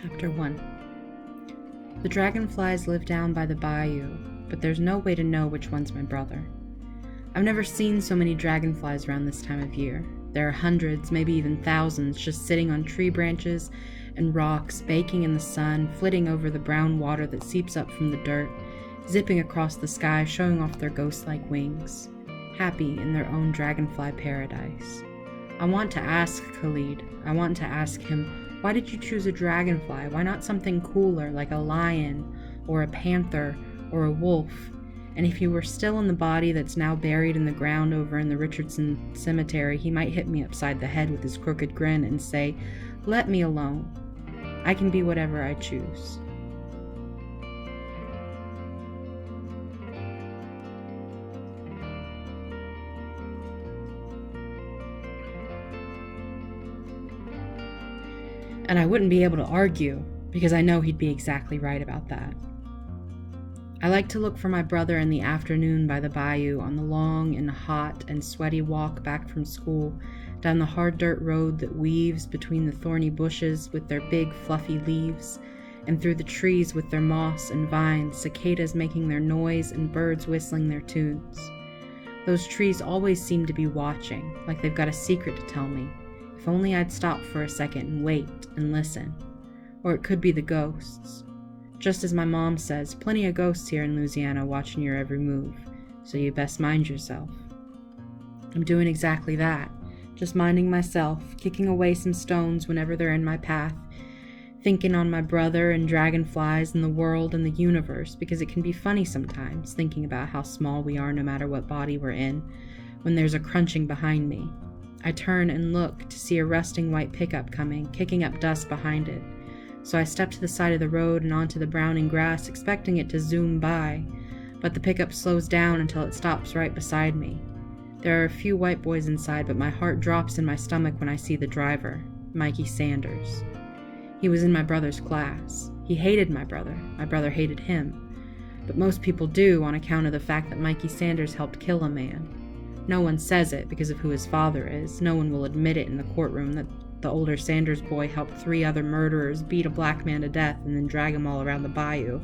Chapter 1. The dragonflies live down by the bayou, but there's no way to know which one's my brother. I've never seen so many dragonflies around this time of year. There are hundreds, maybe even thousands, just sitting on tree branches and rocks, baking in the sun, flitting over the brown water that seeps up from the dirt, zipping across the sky, showing off their ghost-like wings, happy in their own dragonfly paradise. I want to ask Khalid. I want to ask him, why did you choose a dragonfly? Why not something cooler like a lion or a panther or a wolf? And if he were still in the body that's now buried in the ground over in the Richardson Cemetery, he might hit me upside the head with his crooked grin and say, "Let me alone. I can be whatever I choose." And I wouldn't be able to argue, because I know he'd be exactly right about that. I like to look for my brother in the afternoon by the bayou on the long and hot and sweaty walk back from school, down the hard dirt road that weaves between the thorny bushes with their big fluffy leaves, and through the trees with their moss and vines, cicadas making their noise and birds whistling their tunes. Those trees always seem to be watching, like they've got a secret to tell me. If only I'd stop for a second and wait and listen. Or it could be the ghosts. Just as my mom says, plenty of ghosts here in Louisiana watching your every move, so you best mind yourself. I'm doing exactly that, just minding myself, kicking away some stones whenever they're in my path, thinking on my brother and dragonflies and the world and the universe, because it can be funny sometimes, thinking about how small we are no matter what body we're in, when there's a crunching behind me. I turn and look to see a rusting white pickup coming, kicking up dust behind it. So I step to the side of the road and onto the browning grass, expecting it to zoom by, but the pickup slows down until it stops right beside me. There are a few white boys inside, but my heart drops in my stomach when I see the driver, Mikey Sanders. He was in my brother's class. He hated my brother hated him. But most people do on account of the fact that Mikey Sanders helped kill a man. No one says it because of who his father is. No one will admit it in the courtroom that the older Sanders boy helped 3 other murderers beat a black man to death and then drag him all around the bayou.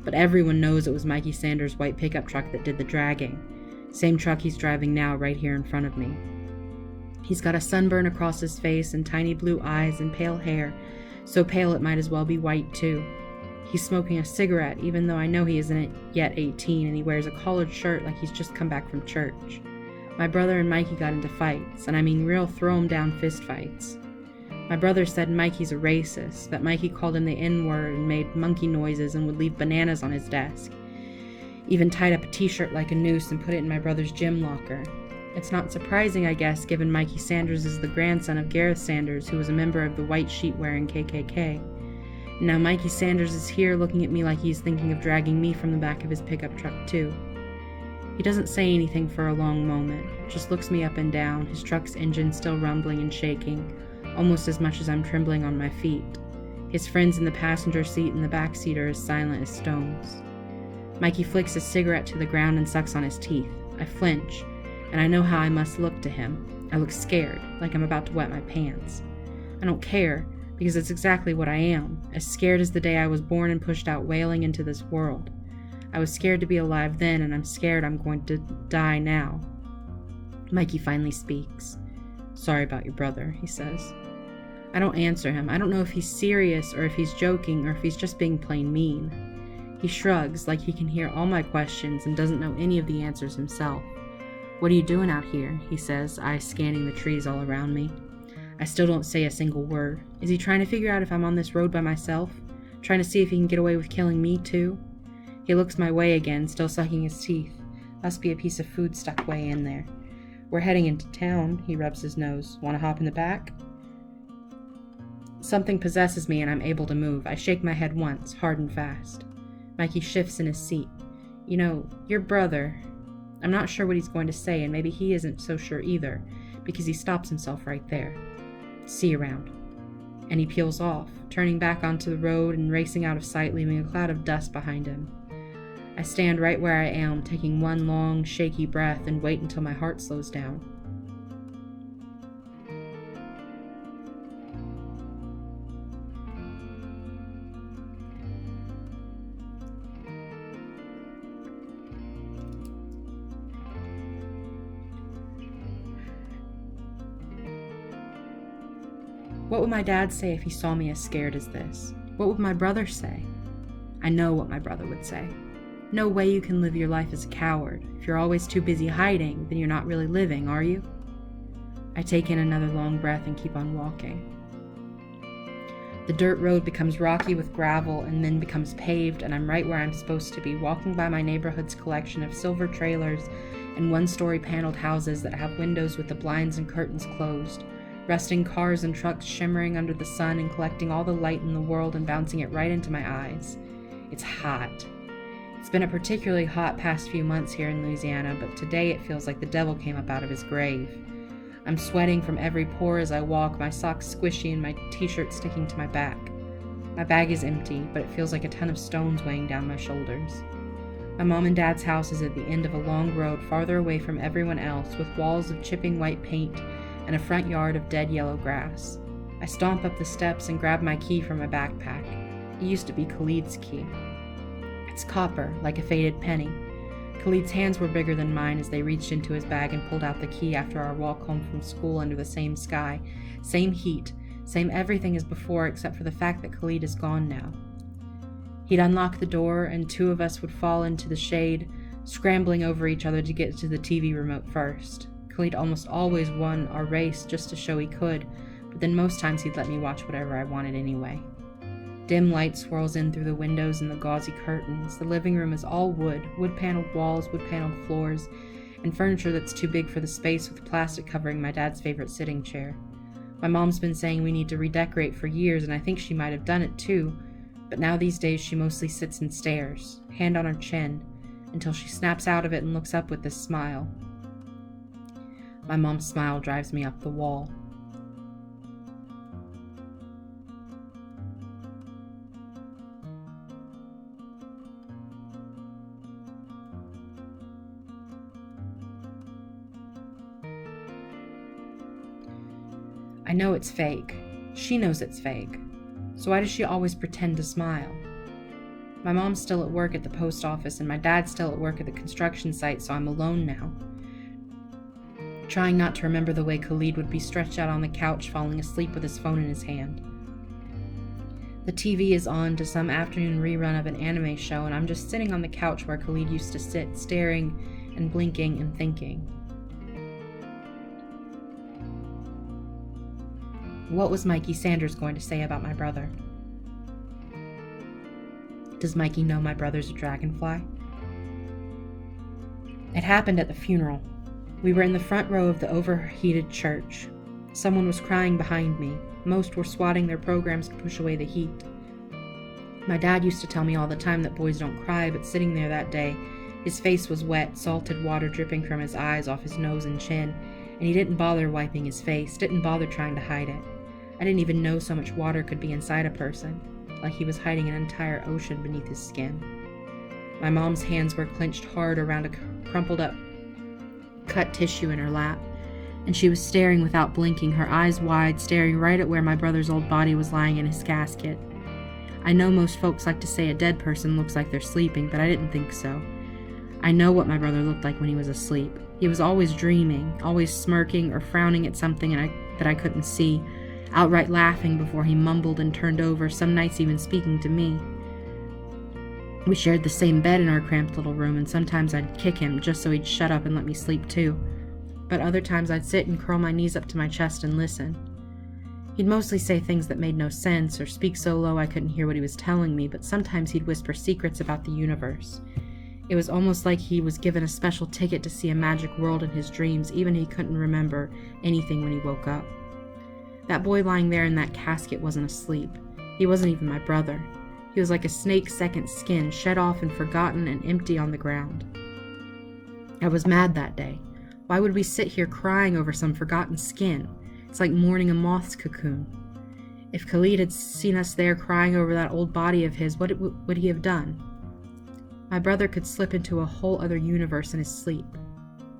But everyone knows it was Mikey Sanders' white pickup truck that did the dragging. Same truck he's driving now right here in front of me. He's got a sunburn across his face and tiny blue eyes and pale hair, so pale it might as well be white too. He's smoking a cigarette even though I know he isn't yet 18, and he wears a collared shirt like he's just come back from church. My brother and Mikey got into fights, and I mean real throw-em-down fist fights. My brother said Mikey's a racist, that Mikey called him the N-word and made monkey noises and would leave bananas on his desk. Even tied up a t-shirt like a noose and put it in my brother's gym locker. It's not surprising, I guess, given Mikey Sanders is the grandson of Gareth Sanders, who was a member of the white sheet-wearing KKK. And now Mikey Sanders is here looking at me like he's thinking of dragging me from the back of his pickup truck too. He doesn't say anything for a long moment, just looks me up and down, his truck's engine still rumbling and shaking, almost as much as I'm trembling on my feet. His friends in the passenger seat and the back seat are as silent as stones. Mikey flicks his cigarette to the ground and sucks on his teeth. I flinch, and I know how I must look to him. I look scared, like I'm about to wet my pants. I don't care, because it's exactly what I am, as scared as the day I was born and pushed out wailing into this world. I was scared to be alive then, and I'm scared I'm going to die now. Mikey finally speaks. "Sorry about your brother," he says. I don't answer him. I don't know if he's serious or if he's joking or if he's just being plain mean. He shrugs like he can hear all my questions and doesn't know any of the answers himself. "What are you doing out here?" he says, eyes scanning the trees all around me. I still don't say a single word. Is he trying to figure out if I'm on this road by myself? Trying to see if he can get away with killing me too? He looks my way again, still sucking his teeth. Must be a piece of food stuck way in there. "We're heading into town," he rubs his nose. "Want to hop in the back?" Something possesses me and I'm able to move. I shake my head once, hard and fast. Mikey shifts in his seat. "You know, your brother..." I'm not sure what he's going to say, and maybe he isn't so sure either, because he stops himself right there. "See you around." And he peels off, turning back onto the road and racing out of sight, leaving a cloud of dust behind him. I stand right where I am, taking one long, shaky breath and wait until my heart slows down. What would my dad say if he saw me as scared as this? What would my brother say? I know what my brother would say. No way you can live your life as a coward. If you're always too busy hiding, then you're not really living, are you? I take in another long breath and keep on walking. The dirt road becomes rocky with gravel and then becomes paved, and I'm right where I'm supposed to be, walking by my neighborhood's collection of silver trailers and one-story paneled houses that have windows with the blinds and curtains closed, rusting cars and trucks shimmering under the sun and collecting all the light in the world and bouncing it right into my eyes. It's hot. It's been a particularly hot past few months here in Louisiana, but today it feels like the devil came up out of his grave. I'm sweating from every pore as I walk, my socks squishy and my t-shirt sticking to my back. My bag is empty, but it feels like a ton of stones weighing down my shoulders. My mom and dad's house is at the end of a long road farther away from everyone else, with walls of chipping white paint and a front yard of dead yellow grass. I stomp up the steps and grab my key from my backpack. It used to be Khalid's key. It's copper, like a faded penny. Khalid's hands were bigger than mine as they reached into his bag and pulled out the key after our walk home from school under the same sky, same heat, same everything as before except for the fact that Khalid is gone now. He'd unlock the door and two of us would fall into the shade, scrambling over each other to get to the TV remote first. Khalid almost always won our race just to show he could, but then most times he'd let me watch whatever I wanted anyway. Dim light swirls in through the windows and the gauzy curtains. The living room is all wood-paneled walls, wood-paneled floors, and furniture that's too big for the space with plastic covering my dad's favorite sitting chair. My mom's been saying we need to redecorate for years, and I think she might have done it too, but now these days she mostly sits and stares, hand on her chin, until she snaps out of it and looks up with this smile. My mom's smile drives me up the wall. I know it's fake. She knows it's fake. So why does she always pretend to smile? My mom's still at work at the post office and my dad's still at work at the construction site, so I'm alone now. Trying not to remember the way Khalid would be stretched out on the couch falling asleep with his phone in his hand. The TV is on to some afternoon rerun of an anime show and I'm just sitting on the couch where Khalid used to sit, staring and blinking and thinking. What was Mikey Sanders going to say about my brother? Does Mikey know my brother's a dragonfly? It happened at the funeral. We were in the front row of the overheated church. Someone was crying behind me. Most were swatting their programs to push away the heat. My dad used to tell me all the time that boys don't cry, but sitting there that day, his face was wet, salted water dripping from his eyes, off his nose and chin, and he didn't bother wiping his face, didn't bother trying to hide it. I didn't even know so much water could be inside a person, like he was hiding an entire ocean beneath his skin. My mom's hands were clenched hard around a crumpled up cut tissue in her lap, and she was staring without blinking, her eyes wide, staring right at where my brother's old body was lying in his casket. I know most folks like to say a dead person looks like they're sleeping, but I didn't think so. I know what my brother looked like when he was asleep. He was always dreaming, always smirking or frowning at something that I couldn't see, outright laughing before he mumbled and turned over, some nights even speaking to me. We shared the same bed in our cramped little room, and sometimes I'd kick him just so he'd shut up and let me sleep too. But other times I'd sit and curl my knees up to my chest and listen. He'd mostly say things that made no sense or speak so low I couldn't hear what he was telling me, but sometimes he'd whisper secrets about the universe. It was almost like he was given a special ticket to see a magic world in his dreams, even if he couldn't remember anything when he woke up. That boy lying there in that casket wasn't asleep. He wasn't even my brother. He was like a snake's second skin, shed off and forgotten and empty on the ground. I was mad that day. Why would we sit here crying over some forgotten skin? It's like mourning a moth's cocoon. If Khalid had seen us there crying over that old body of his, what would he have done? My brother could slip into a whole other universe in his sleep.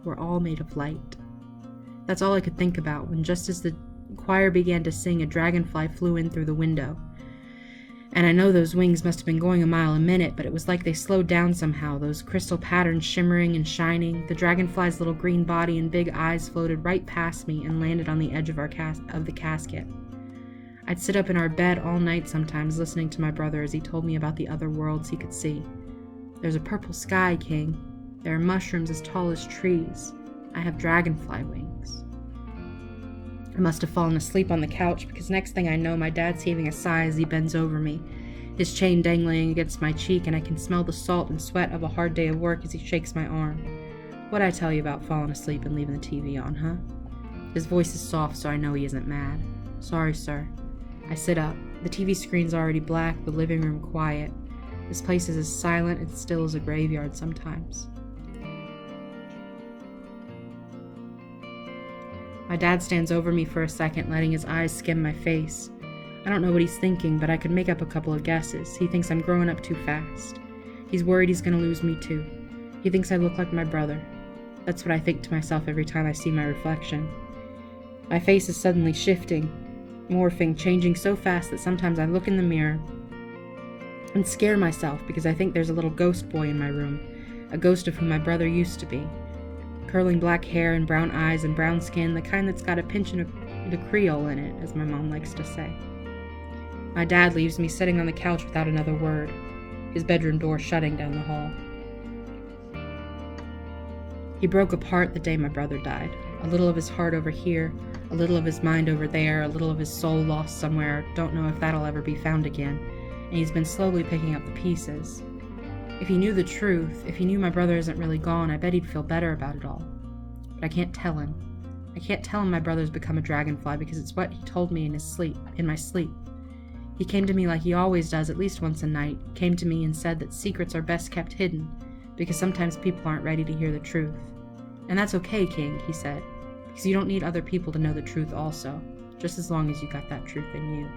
We're all made of light. That's all I could think about when, just as the choir began to sing, a dragonfly flew in through the window. And I know those wings must have been going a mile a minute, but it was like they slowed down somehow, those crystal patterns shimmering and shining. The dragonfly's little green body and big eyes floated right past me and landed on the edge of the casket. I'd sit up in our bed all night sometimes listening to my brother as he told me about the other worlds he could see. There's a purple sky, King. There are mushrooms as tall as trees. I have dragonfly wings. I must have fallen asleep on the couch because next thing I know, my dad's heaving a sigh as he bends over me, his chain dangling against my cheek, and I can smell the salt and sweat of a hard day of work as he shakes my arm. What'd I tell you about falling asleep and leaving the TV on, huh? His voice is soft, so I know he isn't mad. Sorry, sir. I sit up. The TV screen's already black, the living room quiet. This place is as silent and still as a graveyard sometimes. My dad stands over me for a second, letting his eyes skim my face. I don't know what he's thinking, but I could make up a couple of guesses. He thinks I'm growing up too fast. He's worried he's going to lose me too. He thinks I look like my brother. That's what I think to myself every time I see my reflection. My face is suddenly shifting, morphing, changing so fast that sometimes I look in the mirror and scare myself because I think there's a little ghost boy in my room, a ghost of who my brother used to be. Curling black hair and brown eyes and brown skin, the kind that's got a pinch of the Creole in it, as my mom likes to say. My dad leaves me sitting on the couch without another word, his bedroom door shutting down the hall. He broke apart the day my brother died. A little of his heart over here, a little of his mind over there, a little of his soul lost somewhere. Don't know if that'll ever be found again. And he's been slowly picking up the pieces. If he knew the truth, if he knew my brother isn't really gone, I bet he'd feel better about it all. But I can't tell him. I can't tell him my brother's become a dragonfly because it's what he told me in my sleep. He came to me like he always does at least once a night, came to me and said that secrets are best kept hidden because sometimes people aren't ready to hear the truth. And that's okay, King, he said, because you don't need other people to know the truth also, just as long as you got that truth in you.